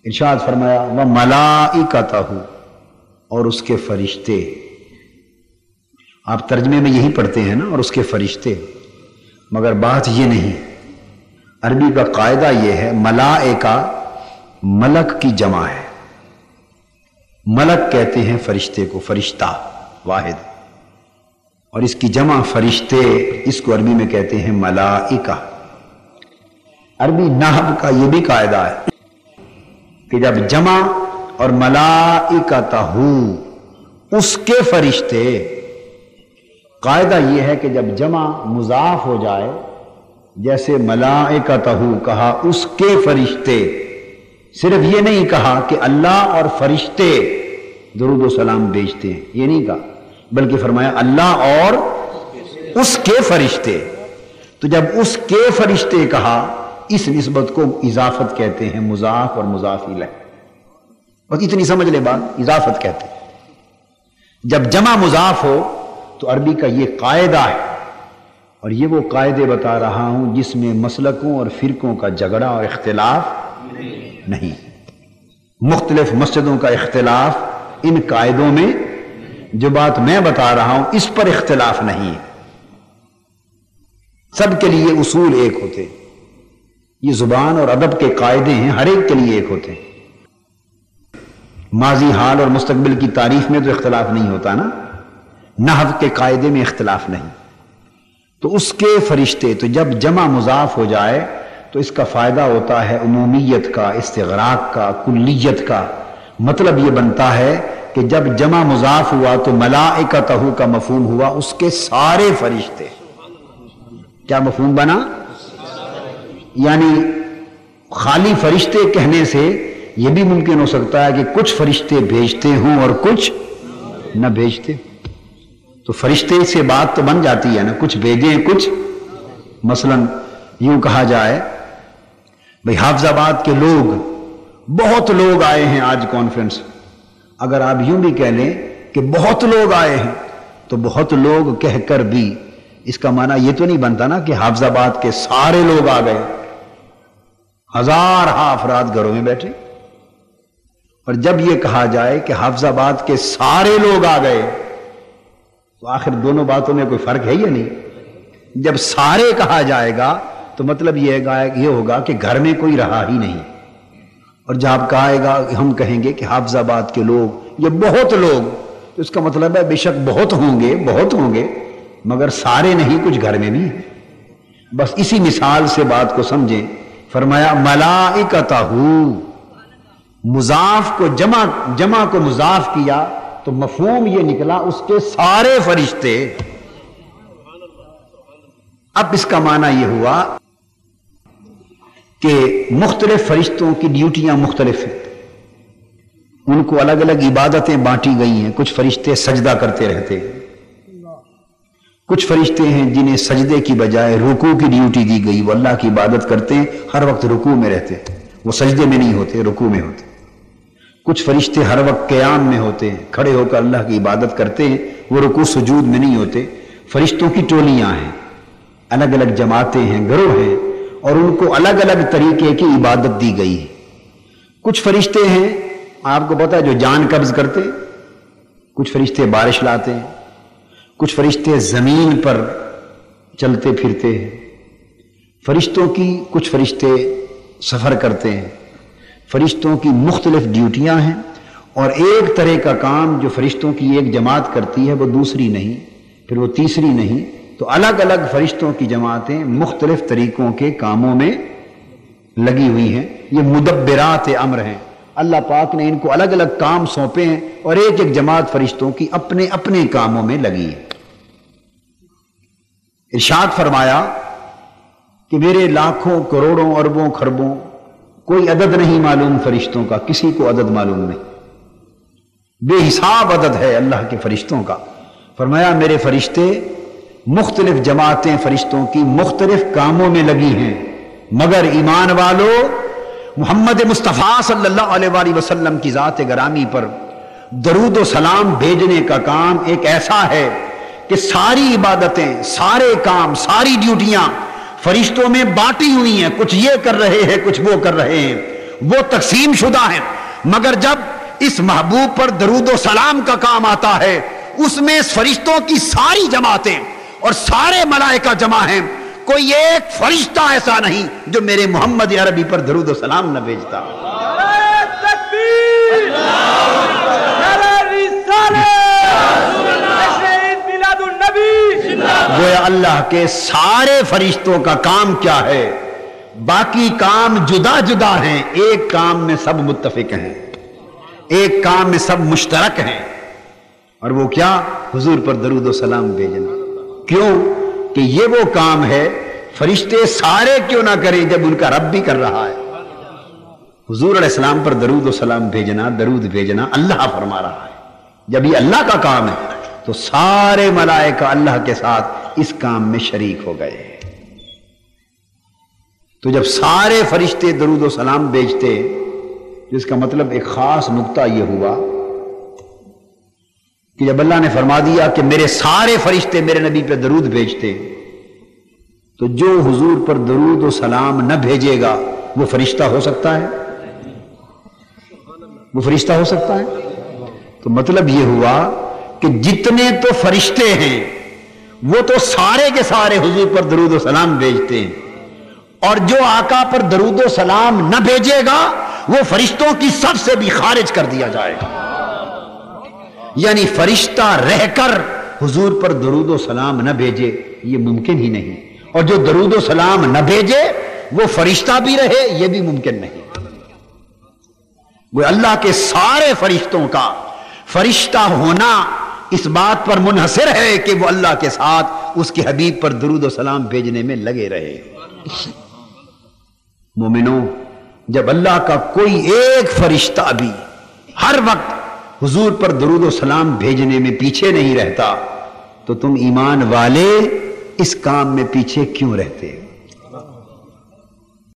ارشاد فرمایا وَمَلَائِكَتَهُ، اور اس کے فرشتے. آپ ترجمے میں یہی پڑھتے ہیں نا، اور اس کے فرشتے، مگر بات یہ نہیں. عربی کا قاعدہ یہ ہے، ملائکہ ملک کی جمع ہے. ملک کہتے ہیں فرشتے کو، فرشتہ واحد، اور اس کی جمع فرشتے، اس کو عربی میں کہتے ہیں ملائکہ. عربی نحو کا یہ بھی قاعدہ ہے کہ جب جمع اور ملائکتہ اس کے فرشتے، قاعدہ یہ ہے کہ جب جمع مضاف ہو جائے، جیسے ملائکتہ کہا اس کے فرشتے، صرف یہ نہیں کہا کہ اللہ اور فرشتے درود و سلام بھیجتے ہیں، یہ نہیں کہا، بلکہ فرمایا اللہ اور اس کے فرشتے. تو جب اس کے فرشتے کہا، اس نسبت کو اضافت کہتے ہیں، مضاف اور مضاف الیہ. بس اتنی سمجھ لے بات، اضافت کہتے ہیں. جب جمع مضاف ہو تو عربی کا یہ قاعدہ ہے، اور یہ وہ قاعدے بتا رہا ہوں جس میں مسلکوں اور فرقوں کا جھگڑا اور اختلاف نہیں. مختلف مسجدوں کا اختلاف ان قاعدوں میں، جو بات میں بتا رہا ہوں اس پر اختلاف نہیں ہے. سب کے لیے اصول ایک ہوتے ہیں. یہ زبان اور ادب کے قاعدے ہیں، ہر ایک کے لیے ایک ہوتے ہیں. ماضی، حال اور مستقبل کی تعریف میں تو اختلاف نہیں ہوتا نا، نحو کے قاعدے میں اختلاف نہیں. تو اس کے فرشتے، تو جب جمع مضاف ہو جائے تو اس کا فائدہ ہوتا ہے عمومیت کا، استغراق کا، کلیت کا. مطلب یہ بنتا ہے کہ جب جمع مضاف ہوا تو ملائکتہ کا مفہوم ہوا اس کے سارے فرشتے. کیا مفہوم بنا؟ یعنی خالی فرشتے کہنے سے یہ بھی ممکن ہو سکتا ہے کہ کچھ فرشتے بھیجتے ہوں اور کچھ نہ بھیجتے. تو فرشتے سے بات تو بن جاتی ہے نا، کچھ بھیجیں کچھ. مثلا یوں کہا جائے بھئی حافظ آباد کے لوگ، بہت لوگ آئے ہیں آج کانفرنس. اگر آپ یوں بھی کہہ لیں کہ بہت لوگ آئے ہیں، تو بہت لوگ کہہ کر بھی اس کا معنی یہ تو نہیں بنتا نا کہ حافظ آباد کے سارے لوگ آ گئے. ہزار افراد گھروں میں بیٹھے. اور جب یہ کہا جائے کہ حافظ آباد کے سارے لوگ آ گئے، تو آخر دونوں باتوں میں کوئی فرق ہے یا نہیں؟ جب سارے کہا جائے گا تو مطلب یہ ہوگا کہ گھر میں کوئی رہا ہی نہیں. اور جب کہے گا، ہم کہیں گے کہ حافظ آباد کے لوگ، یہ بہت لوگ، تو اس کا مطلب ہے بے شک بہت ہوں گے مگر سارے نہیں، کچھ گھر میں بھی ہیں. بس اسی مثال سے بات کو سمجھیں. فرمایا ملائکتہ، مضاف کو جمع کو مضاف کیا تو مفہوم یہ نکلا اس کے سارے فرشتے. اب اس کا معنی یہ ہوا کہ مختلف فرشتوں کی ڈیوٹیاں مختلف ہیں، ان کو الگ الگ عبادتیں بانٹی گئی ہیں. کچھ فرشتے سجدہ کرتے رہتے ہیں، کچھ فرشتے ہیں جنہیں سجدے کی بجائے رکوع کی ڈیوٹی دی گئی، وہ اللہ کی عبادت کرتے ہیں، ہر وقت رکوع میں رہتے ہیں، وہ سجدے میں نہیں ہوتے، رکوع میں ہوتے. کچھ فرشتے ہر وقت قیام میں ہوتے ہیں، کھڑے ہو کر اللہ کی عبادت کرتے ہیں، وہ رکوع سجود میں نہیں ہوتے. فرشتوں کی ٹولیاں ہیں، الگ الگ جماعتیں ہیں، گروہ ہیں، اور ان کو الگ الگ طریقے کی عبادت دی گئی ہے. کچھ فرشتے ہیں آپ کو پتا ہے جو جان قبض کرتے، کچھ فرشتے بارش لاتے ہیں، کچھ فرشتے زمین پر چلتے پھرتے ہیں. فرشتوں کی کچھ فرشتے سفر کرتے ہیں. فرشتوں کی مختلف ڈیوٹیاں ہیں، اور ایک طرح کا کام جو فرشتوں کی ایک جماعت کرتی ہے وہ دوسری نہیں، پھر وہ تیسری نہیں. تو الگ الگ فرشتوں کی جماعتیں مختلف طریقوں کے کاموں میں لگی ہوئی ہیں. یہ مدبرات امر ہیں، اللہ پاک نے ان کو الگ الگ کام سونپے ہیں، اور ایک ایک جماعت فرشتوں کی اپنے اپنے کاموں میں لگی ہے. ارشاد فرمایا کہ میرے لاکھوں کروڑوں اربوں خربوں، کوئی عدد نہیں معلوم فرشتوں کا، کسی کو عدد معلوم نہیں، بے حساب عدد ہے اللہ کے فرشتوں کا. فرمایا میرے فرشتے، مختلف جماعتیں فرشتوں کی مختلف کاموں میں لگی ہیں، مگر ایمان والو، محمد مصطفیٰ صلی اللہ علیہ وآلہ وسلم کی ذات گرامی پر درود و سلام بھیجنے کا کام ایک ایسا ہے کہ ساری عبادتیں، سارے کام، ساری ڈیوٹیاں فرشتوں میں بانٹی ہوئی ہیں. کچھ یہ کر رہے ہیں، کچھ وہ کر رہے ہیں، وہ تقسیم شدہ ہیں، مگر جب اس محبوب پر درود و سلام کا کام آتا ہے اس میں فرشتوں کی ساری جماعتیں اور سارے ملائکہ جمع ہیں، کوئی ایک فرشتہ ایسا نہیں جو میرے محمد عربی پر درود و سلام نہ بھیجتا۔ گویا اللہ کے سارے فرشتوں کا کام کیا ہے؟ باقی کام جدا جدا ہیں، ایک کام میں سب متفق ہیں، ایک کام میں سب مشترک ہیں، اور وہ کیا؟ حضور پر درود و سلام بھیجنا۔ کیوں کہ یہ وہ کام ہے فرشتے سارے کیوں نہ کریں جب ان کا رب بھی کر رہا ہے۔ حضور علیہ السلام پر درود و سلام بھیجنا، درود بھیجنا اللہ فرما رہا ہے۔ جب یہ اللہ کا کام ہے تو سارے ملائکہ اللہ کے ساتھ اس کام میں شریک ہو گئے۔ تو جب سارے فرشتے درود و سلام بھیجتے، جس کا مطلب ایک خاص نقطہ یہ ہوا کہ جب اللہ نے فرما دیا کہ میرے سارے فرشتے میرے نبی پہ درود بھیجتے، تو جو حضور پر درود و سلام نہ بھیجے گا وہ فرشتہ ہو سکتا ہے؟ وہ فرشتہ ہو سکتا ہے؟ تو مطلب یہ ہوا کہ جتنے تو فرشتے ہیں وہ تو سارے کے سارے حضور پر درود و سلام بھیجتے ہیں، اور جو آقا پر درود و سلام نہ بھیجے گا وہ فرشتوں کی صف سے بھی خارج کر دیا جائے گا۔ یعنی فرشتہ رہ کر حضور پر درود و سلام نہ بھیجے یہ ممکن ہی نہیں، اور جو درود و سلام نہ بھیجے وہ فرشتہ بھی رہے یہ بھی ممکن نہیں۔ وہ اللہ کے سارے فرشتوں کا فرشتہ ہونا اس بات پر منحصر ہے کہ وہ اللہ کے ساتھ اس کے حبیب پر درود و سلام بھیجنے میں لگے رہے۔ مومنوں، جب اللہ کا کوئی ایک فرشتہ بھی ہر وقت حضور پر درود و سلام بھیجنے میں پیچھے نہیں رہتا تو تم ایمان والے اس کام میں پیچھے کیوں رہتے؟